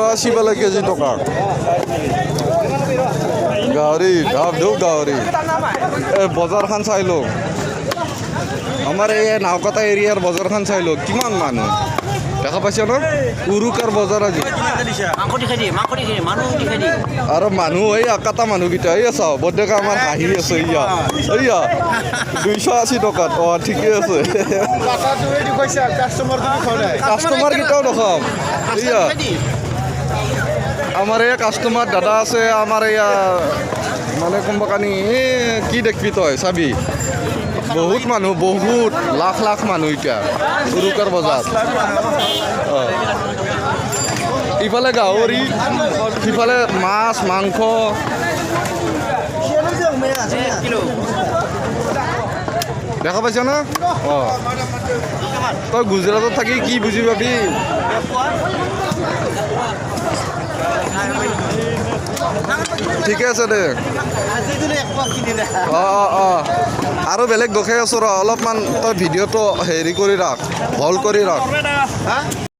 80 বেলা KG টকা গাহৰি দাম দিওঁ গাহৰি এই বজাৰখন চাই লওঁ আমাৰ এই নাওকাটা এৰিয়াৰ বজাৰখন চাই লওঁ কিমান মানুহ দেখা পাইছে ন উৰুকাৰ বজাৰ আজি আৰু মানুহ এই আকাটা মানুহকেইটা এই চাওঁ বৰ্তমান আমাৰ হাঁহি আছে ইয়া 280 টকাত অঁ ঠিকে আছে কাষ্টমাৰ কেইটাও দেখাম ইয়া আমাৰ এই কাষ্টমাৰ দাদা আছে আমাৰ এয়া মানে কোনোবা কানি কি দেখবি তই চাবি বহুত মানুহ বহুত লাখ লাখ মানুহ এতিয়া উৰুকাৰ বজাৰ ইফালে গাহৰি সিফালে মাছ মাংস দেখা পাইছ না অঁ তই গুজৰাটত থাকি কি বুজি পাবি ঠিকে আছে দে অঁ আৰু বেলেগ দেখাই আছো ৰ অলপমান তই ভিডিঅ'টো হেৰি কৰি ৰাখ হল কৰি ৰাখ